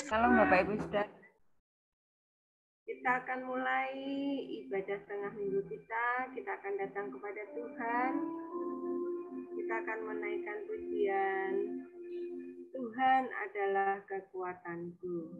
Kalau Bapak Ibu sudah, kita akan mulai ibadah setengah minggu kita. Kita akan datang kepada Tuhan. Kita akan menaikkan pujian. Tuhan adalah kekuatanku.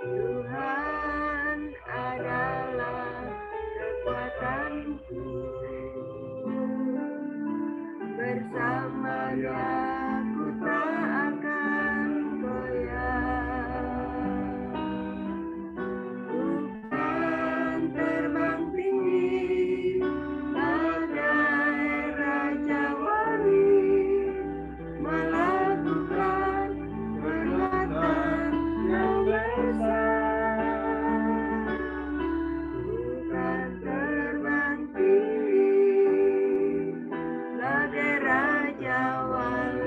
Tuhan adalah kekuatanku, bersamanya ku tak akan goyah. Bukan terbang tinggi bagai raja wali, melakukan perbuatan yang besar. Bukan terbang tinggi bagai raja wali,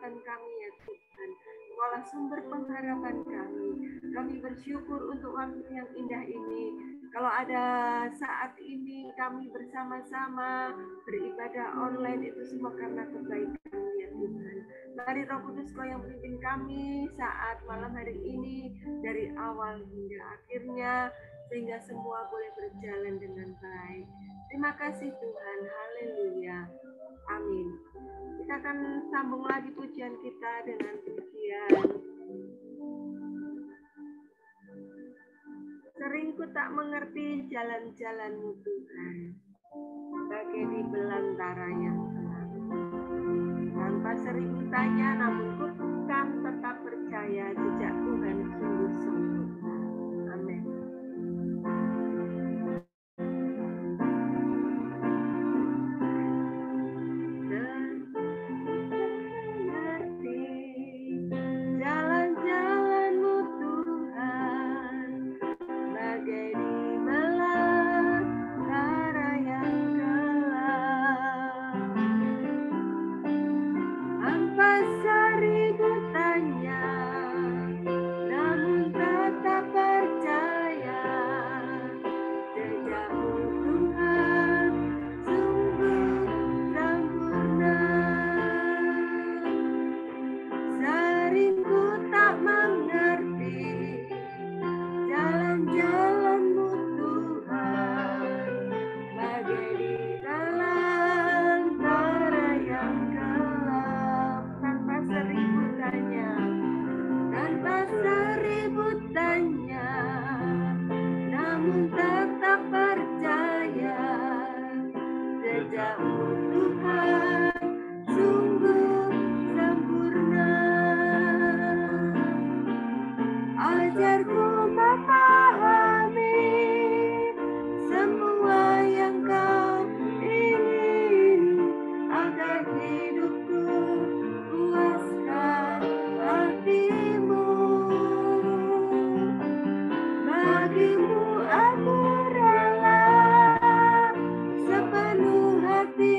kekuatan kami ya Tuhan. Engkaulah sumber pengharapan kami. Kami bersyukur untuk waktu yang indah ini. Kalau ada saat ini kami bersama-sama beribadah online, itu semua karena kebaikan ya Tuhan. Mari Roh Kudus Kau yang memimpin kami saat malam hari ini dari awal hingga akhirnya, sehingga semua boleh berjalan dengan baik. Terima kasih Tuhan. Haleluya. Amin. Kita akan sambung lagi pujian kita dengan pujian Sering ku tak mengerti jalan-jalan-Mu Tuhan, bagai di belantara yang gelap. Tanpa sering tanya, namun ku kan tetap percaya jejak Tuhan sungguh sempurna. Amin. Jalan-jalan-Mu Tuhan, bagai di belantara yang gelap. Tanpa seribu tanya, namun tetap percaya jejak-Mu Tuhan sungguh sempurna. Sering ku tak mengerti jalan-jalan-Mu Tuhan, bagai di belantara yang gelap. Tanpa seribu tanya, namun tetap percaya jejak-Mu Tuhan sungguh sempurna. Ajarku memahami semua yang Kau ingini, agar hidupku puaskan hati-Mu. Bagi-Mu aku rela sepenuh hati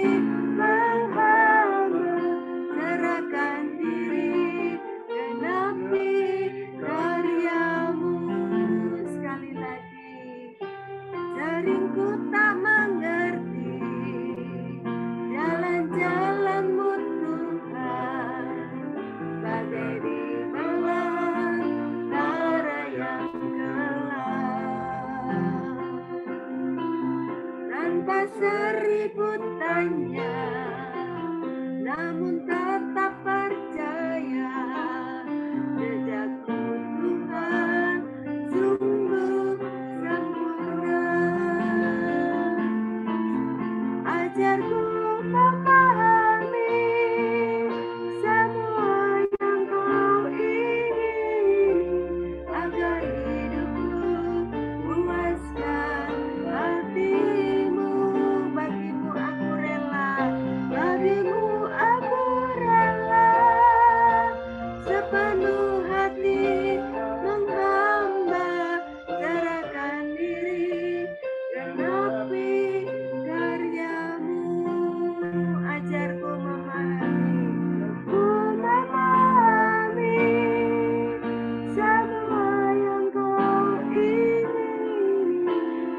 menghamba, serahkan diri, genapi karya-Mu. Sekali lagi, sering ku tak mengerti jalan-jalan-Mu Tuhan, bagai di belantara yang gelap. Tanpa seribu tanya, namun tetap percaya jejak-Mu Tuhan sungguh sempurna. Ajarku memahami semua yang Kau ingini, agar hidupku puaskan hati-Mu. Bagi-Mu aku rela, bagi-Mu aku rela sepenuh hati menghamba, serahkan diri, genapi karya-Mu. Ajarku memahami semua yang Kau ingini,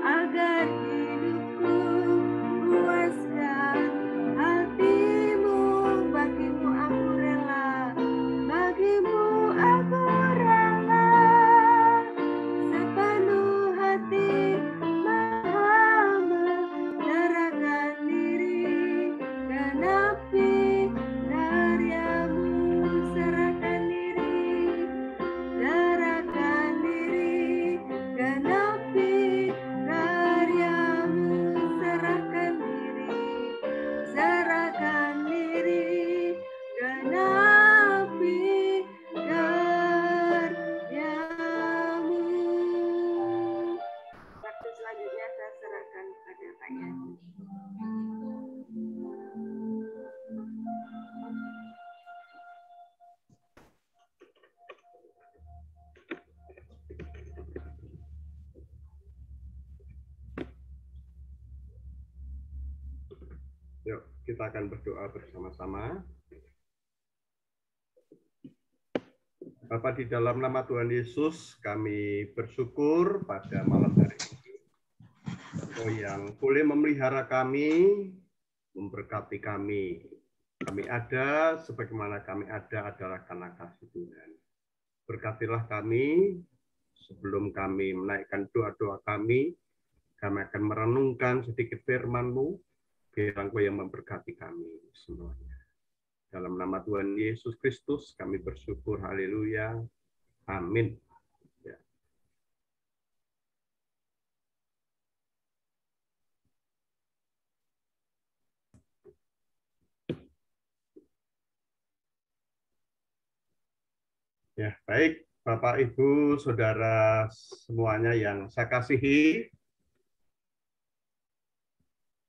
agar hidupku puaskan hati-Mu. Bagi-Mu aku rela, bagi-Mu aku rela sepenuh hati menghamba, serahkan diri, genapi karya-Mu. Serahkan diri, genapi karya-Mu. Serahkan diri, genapi karya-Mu. Waktu selanjutnya saya serahkan kepada Pak Yani. Yuk, kita akan berdoa bersama-sama. Bapak, di dalam nama Tuhan Yesus, kami bersyukur pada malam hari ini. Engkau yang boleh memelihara kami, memberkati kami. Kami ada sebagaimana kami ada adalah karena kasih Tuhan. Berkatilah kami sebelum kami menaikkan doa-doa kami akan merenungkan sedikit firman-Mu, biar Engkau yang memberkati kami semuanya. Dalam nama Tuhan Yesus Kristus kami bersyukur, haleluya, amin. Ya, baik Bapak, Ibu, Saudara semuanya yang saya kasihi.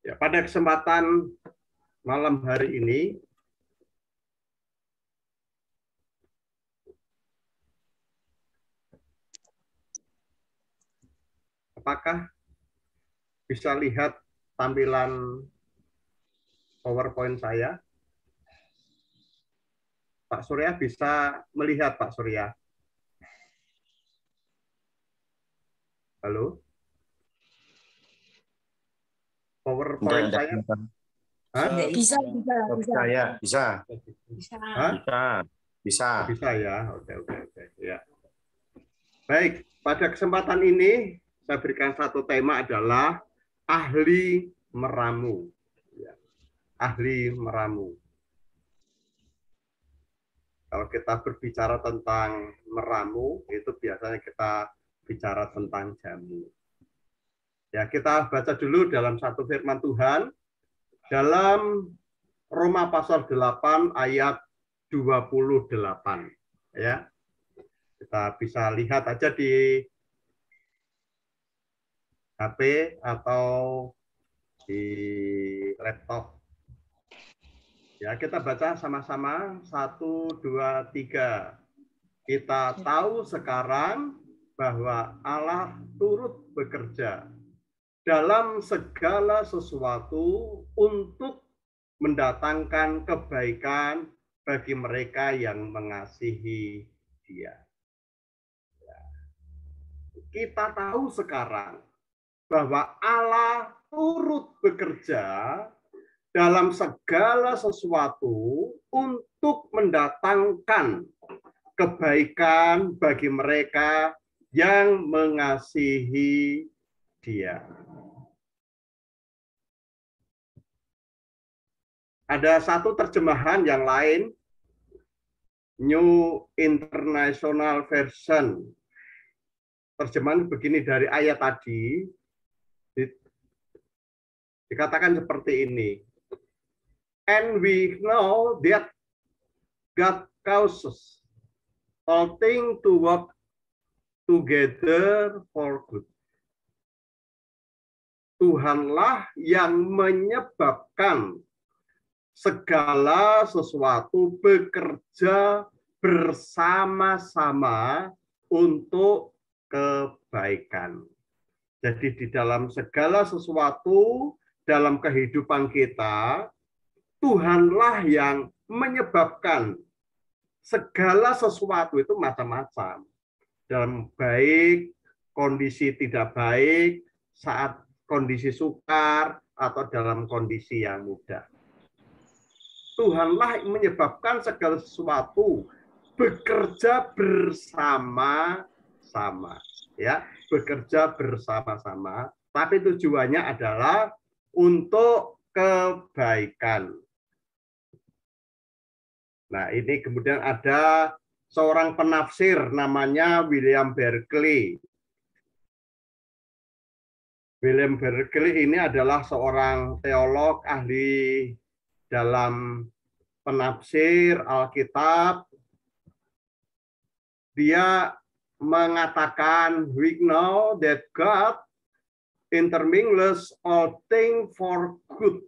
Ya, pada kesempatan malam hari ini, apakah bisa lihat tampilan PowerPoint saya? Pak Surya bisa melihat, Pak Surya? Halo? PowerPoint saya? Bisa. Bisa ya. Oke. Ya. Baik, pada kesempatan ini saya berikan satu tema adalah ahli meramu. Ya. Ahli meramu. Kalau kita berbicara tentang meramu, itu biasanya kita bicara tentang jamu. Ya, kita baca dulu dalam satu firman Tuhan dalam Roma pasal 8 ayat 28. Ya. Kita bisa lihat aja di HP atau di laptop. Ya, kita baca sama-sama 1, 2, 3. Kita tahu sekarang bahwa Allah turut bekerja dalam segala sesuatu untuk mendatangkan kebaikan bagi mereka yang mengasihi Dia. Kita tahu sekarang bahwa Allah turut bekerja dalam segala sesuatu untuk mendatangkan kebaikan bagi mereka yang mengasihi Dia. Ada satu terjemahan yang lain, New International Version. Terjemahan begini dari ayat tadi, dikatakan seperti ini. And we know that God causes all things to work together for good. Tuhanlah yang menyebabkan segala sesuatu bekerja bersama-sama untuk kebaikan. Jadi di dalam segala sesuatu dalam kehidupan kita, Tuhanlah yang menyebabkan segala sesuatu itu macam-macam. Dalam baik, kondisi tidak baik, saat kondisi sukar, atau dalam kondisi yang mudah. Tuhanlah menyebabkan segala sesuatu bekerja bersama-sama. Ya, bekerja bersama-sama. Tapi tujuannya adalah untuk kebaikan. Nah, ini kemudian ada seorang penafsir namanya William Berkeley. William Berkeley ini adalah seorang teolog ahli dalam penafsir Alkitab. Dia mengatakan, we know that God intermingles all things for good.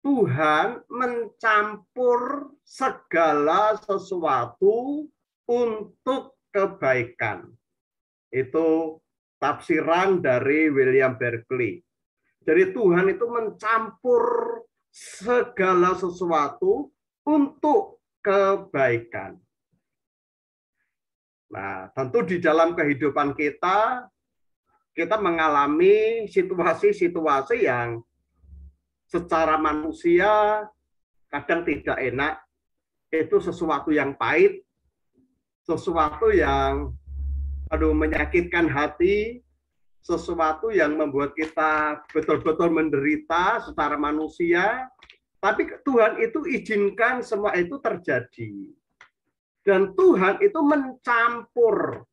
Tuhan mencampur segala sesuatu untuk kebaikan. Itu tafsiran dari William Berkeley. Jadi Tuhan itu mencampur segala sesuatu untuk kebaikan. Nah, tentu di dalam kehidupan kita mengalami situasi-situasi yang secara manusia kadang tidak enak, itu sesuatu yang pahit, sesuatu yang menyakitkan hati, sesuatu yang membuat kita betul-betul menderita secara manusia, tapi Tuhan itu izinkan semua itu terjadi. Dan Tuhan itu mencampur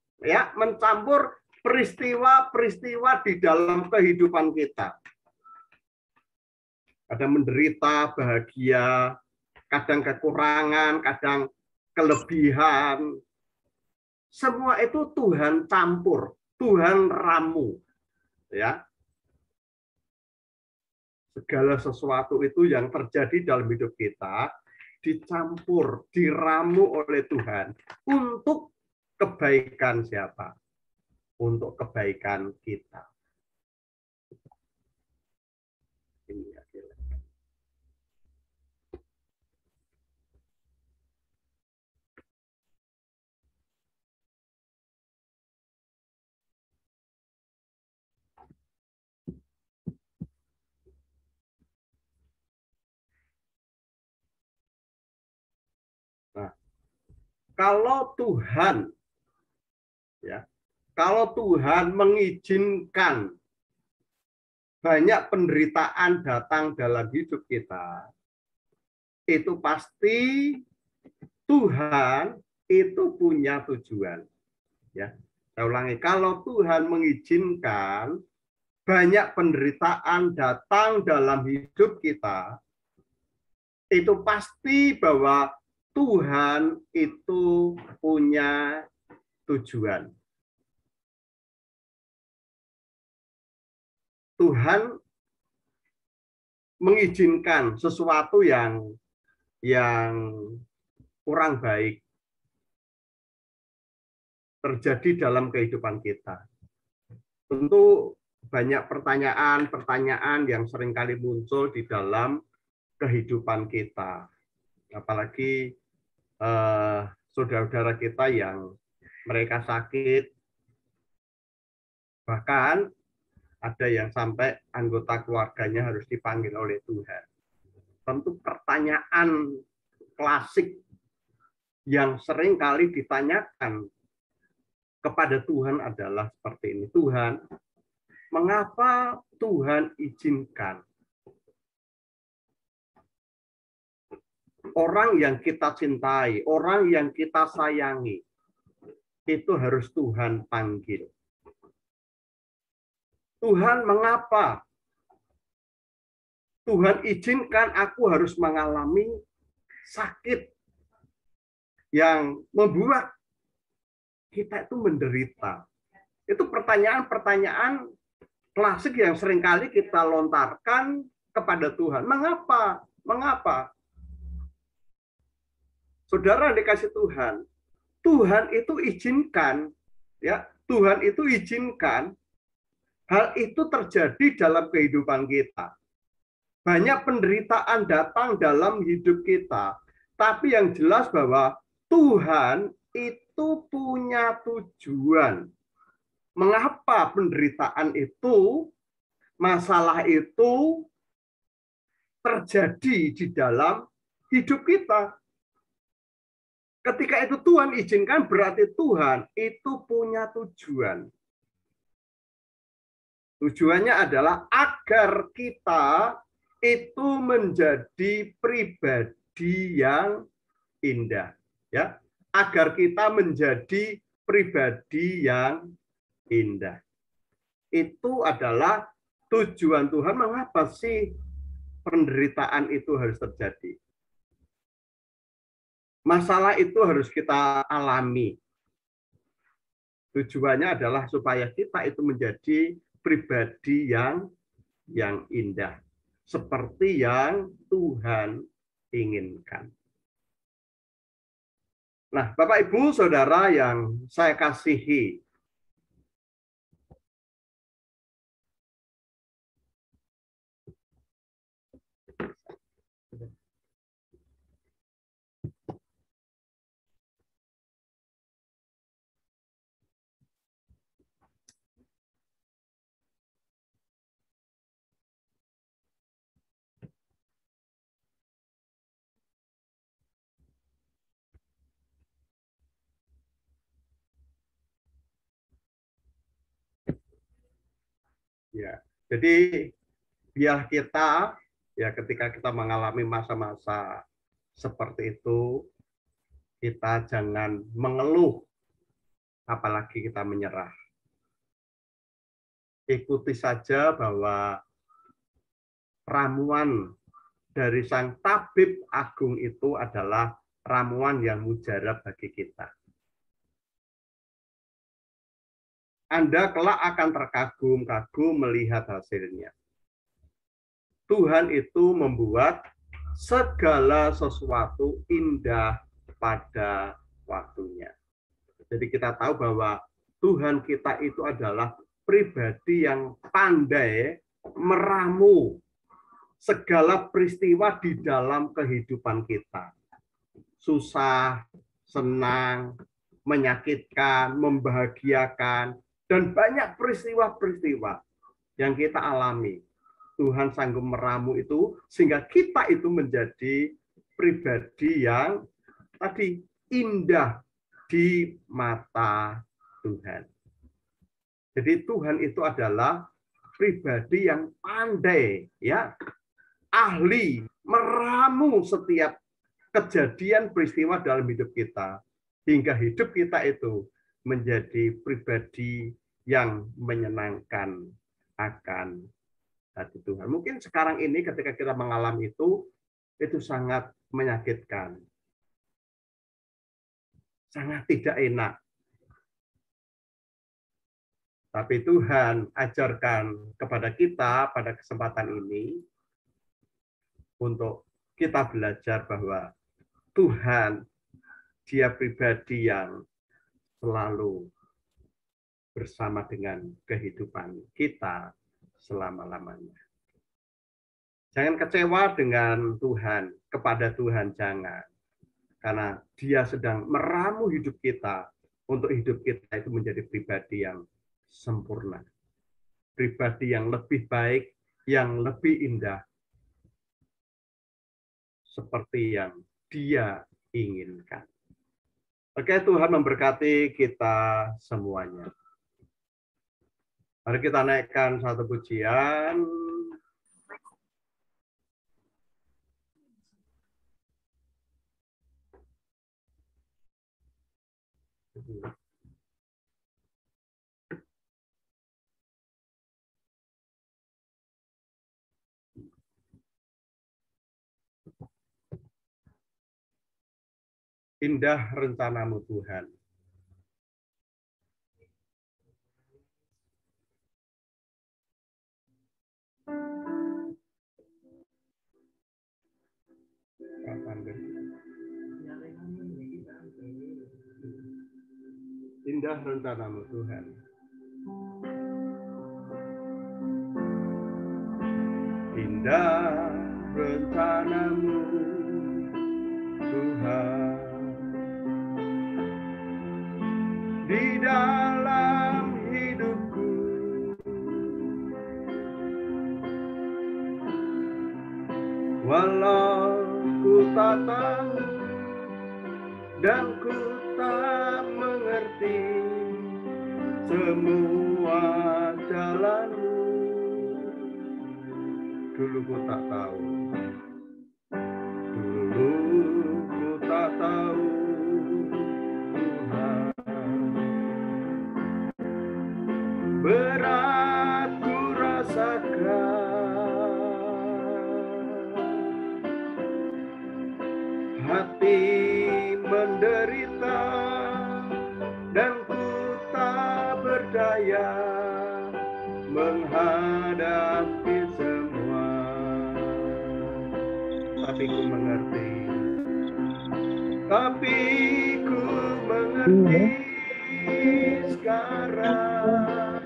peristiwa-peristiwa di dalam kehidupan kita. Kadang menderita, bahagia, kadang kekurangan, kadang kelebihan. Semua itu Tuhan campur, Tuhan ramu. Ya. Segala sesuatu itu yang terjadi dalam hidup kita dicampur, diramu oleh Tuhan untuk kebaikan siapa? Untuk kebaikan kita. Ini akhirnya. Nah, kalau Tuhan mengizinkan banyak penderitaan datang dalam hidup kita, itu pasti Tuhan itu punya tujuan. Ya, saya ulangi, kalau Tuhan mengizinkan banyak penderitaan datang dalam hidup kita, itu pasti bahwa Tuhan itu punya tujuan. Tuhan mengizinkan sesuatu yang kurang baik terjadi dalam kehidupan kita. Tentu banyak pertanyaan yang seringkali muncul di dalam kehidupan kita. Apalagi saudara-saudara kita yang mereka sakit, bahkan ada yang sampai anggota keluarganya harus dipanggil oleh Tuhan. Tentu pertanyaan klasik yang sering kali ditanyakan kepada Tuhan adalah seperti ini. Tuhan, mengapa Tuhan izinkan orang yang kita cintai, orang yang kita sayangi, itu harus Tuhan panggil? Tuhan, mengapa Tuhan izinkan aku harus mengalami sakit yang membuat kita itu menderita? Itu pertanyaan-pertanyaan klasik yang seringkali kita lontarkan kepada Tuhan. Mengapa? Mengapa? Saudara dikasih Tuhan, Tuhan itu izinkan, ya, Tuhan itu izinkan hal itu terjadi dalam kehidupan kita. Banyak penderitaan datang dalam hidup kita, tapi yang jelas bahwa Tuhan itu punya tujuan. Mengapa penderitaan itu, masalah itu terjadi di dalam hidup kita? Ketika itu Tuhan izinkan, berarti Tuhan itu punya tujuan. Tujuannya adalah agar kita itu menjadi pribadi yang indah, ya. Agar kita menjadi pribadi yang indah. Itu adalah tujuan Tuhan. Mengapa sih penderitaan itu harus terjadi? Masalah itu harus kita alami. Tujuannya adalah supaya kita itu menjadi pribadi yang indah, seperti yang Tuhan inginkan. Nah, Bapak Ibu Saudara yang saya kasihi, Ya, jadi biar kita ya ketika kita mengalami masa-masa seperti itu, kita jangan mengeluh, apalagi kita menyerah. Ikuti saja bahwa ramuan dari Sang Tabib Agung itu adalah ramuan yang mujarab bagi kita. Anda kelak akan terkagum-kagum melihat hasilnya. Tuhan itu membuat segala sesuatu indah pada waktunya. Jadi kita tahu bahwa Tuhan kita itu adalah pribadi yang pandai meramu segala peristiwa di dalam kehidupan kita. Susah, senang, menyakitkan, membahagiakan, dan banyak peristiwa-peristiwa yang kita alami. Tuhan sanggup meramu itu sehingga kita itu menjadi pribadi yang tadi indah di mata Tuhan. Jadi Tuhan itu adalah pribadi yang pandai, ya, ahli meramu setiap kejadian peristiwa dalam hidup kita hingga hidup kita itu menjadi pribadi yang menyenangkan akan hati Tuhan. Mungkin sekarang ini ketika kita mengalami itu sangat menyakitkan, sangat tidak enak. Tapi Tuhan ajarkan kepada kita pada kesempatan ini untuk kita belajar bahwa Tuhan, Dia pribadi yang selalu bersama dengan kehidupan kita selama-lamanya. Jangan kecewa dengan Tuhan, kepada Tuhan jangan. Karena Dia sedang meramu hidup kita untuk hidup kita itu menjadi pribadi yang sempurna. Pribadi yang lebih baik, yang lebih indah. Seperti yang Dia inginkan. Oke, Tuhan memberkati kita semuanya. Mari kita naikkan satu pujian. Indah rencanamu Tuhan. Indah rencanamu Tuhan. Indah rencanamu Tuhan. Di dalam hidupku, walau ku tak tahu dan ku tak mengerti semua jalanmu. Dulu ku tak tahu, dulu ku tak tahu Tuhan. Berat ku rasakan, hati menderita, dan ku tak berdaya menghadapi semua. Tapi ku mengerti, sekarang.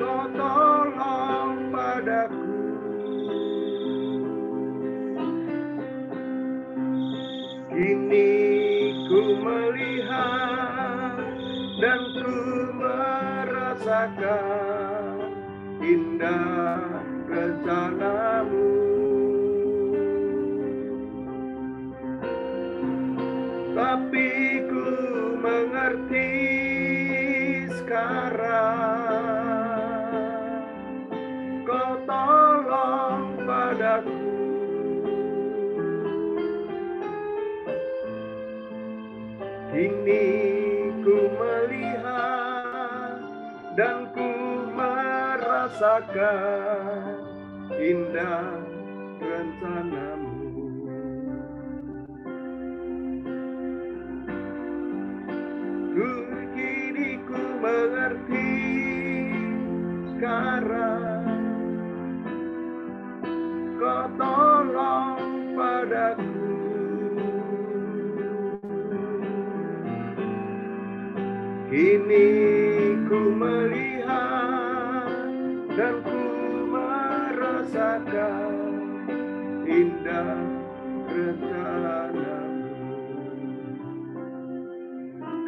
Kau tolong padaku, kini ku melihat dan ku merasakan indah rencanamu. Tapi ku mengerti sekarang, padaku. Kini ku melihat dan ku merasakan indah rencanamu. Kini ku mengerti sekarang, Kau tolong padaku. Kini ku melihat dan ku merasakan indah rencanamu.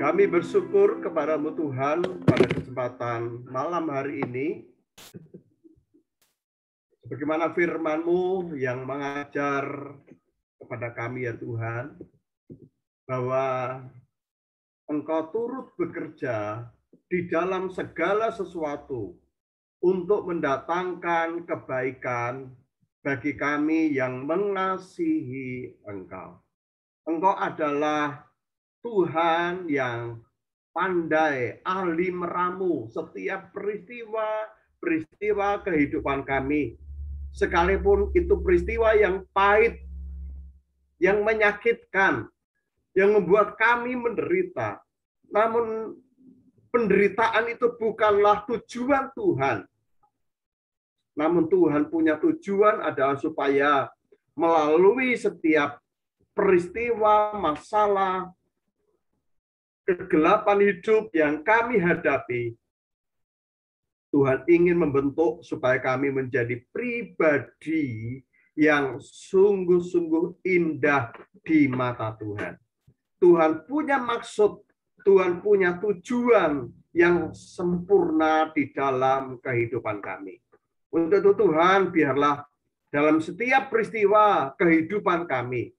Kami bersyukur kepadamu Tuhan pada kesempatan malam hari ini. Bagaimana firman-Mu yang mengajar kepada kami ya Tuhan, bahwa Engkau turut bekerja di dalam segala sesuatu untuk mendatangkan kebaikan bagi kami yang mengasihi Engkau. Engkau adalah Tuhan yang pandai, ahli meramu setiap peristiwa kehidupan kami. Sekalipun itu peristiwa yang pahit, yang menyakitkan, yang membuat kami menderita. Namun penderitaan itu bukanlah tujuan Tuhan. Namun Tuhan punya tujuan adalah supaya melalui setiap peristiwa, masalah, kegelapan hidup yang kami hadapi, Tuhan ingin membentuk supaya kami menjadi pribadi yang sungguh-sungguh indah di mata Tuhan. Tuhan punya maksud, Tuhan punya tujuan yang sempurna di dalam kehidupan kami. Untuk itu Tuhan, biarlah dalam setiap peristiwa kehidupan kami,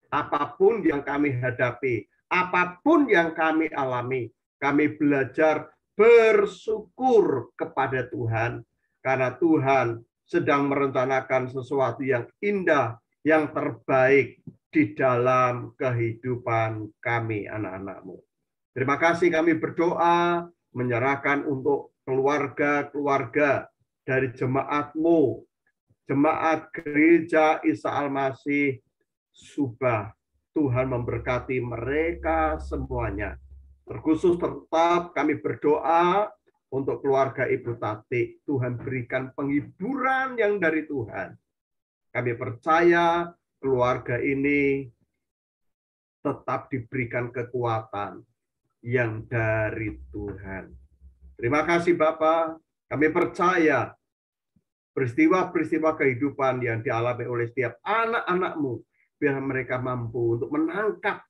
apapun yang kami hadapi, apapun yang kami alami, kami belajar bersyukur kepada Tuhan, karena Tuhan sedang merencanakan sesuatu yang indah, yang terbaik di dalam kehidupan kami, anak-anak-Mu. Terima kasih kami berdoa, menyerahkan untuk keluarga-keluarga dari jemaat-Mu, Jemaat Gereja Isa Al-Masih Subah. Tuhan memberkati mereka semuanya. Terkhusus tetap kami berdoa untuk keluarga Ibu Tati. Tuhan berikan penghiburan yang dari Tuhan. Kami percaya keluarga ini tetap diberikan kekuatan yang dari Tuhan. Terima kasih Bapak. Kami percaya peristiwa-peristiwa kehidupan yang dialami oleh setiap anak-anak-Mu, biar mereka mampu untuk menangkap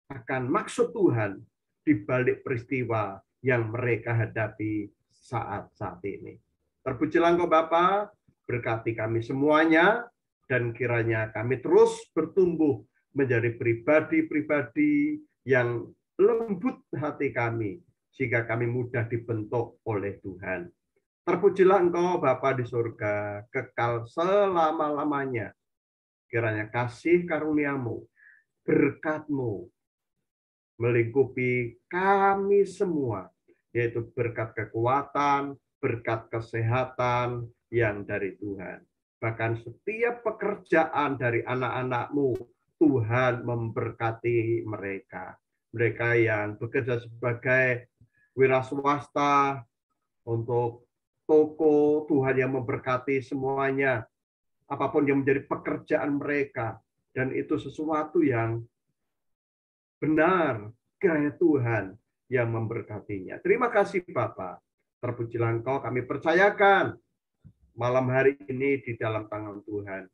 akan maksud Tuhan di balik peristiwa yang mereka hadapi saat-saat ini. Terpujilah Engkau Bapa, berkati kami semuanya, dan kiranya kami terus bertumbuh menjadi pribadi-pribadi yang lembut hati kami, sehingga kami mudah dibentuk oleh Tuhan. Terpujilah Engkau Bapa di surga, kekal selama-lamanya. Kiranya kasih karunia-Mu, berkat-Mu, melingkupi kami semua, yaitu berkat kekuatan, berkat kesehatan yang dari Tuhan. Bahkan setiap pekerjaan dari anak-anak-Mu, Tuhan memberkati mereka. Mereka yang bekerja sebagai wira swasta, untuk toko, Tuhan yang memberkati semuanya. Apapun yang menjadi pekerjaan mereka, dan itu sesuatu yang benar, kiranya Tuhan yang memberkatinya. Terima kasih Bapak. Terpujilah Engkau, kami percayakan malam hari ini di dalam tangan Tuhan.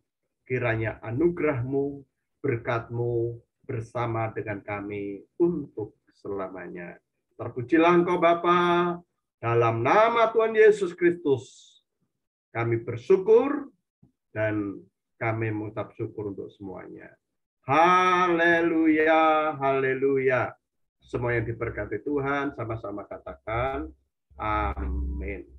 Kiranya anugerah-Mu, berkat-Mu bersama dengan kami untuk selamanya. Terpujilah Engkau Bapa, dalam nama Tuhan Yesus Kristus kami bersyukur, dan kami mengucap syukur untuk semuanya. Haleluya, haleluya. Semua yang diberkati Tuhan, sama-sama katakan amin.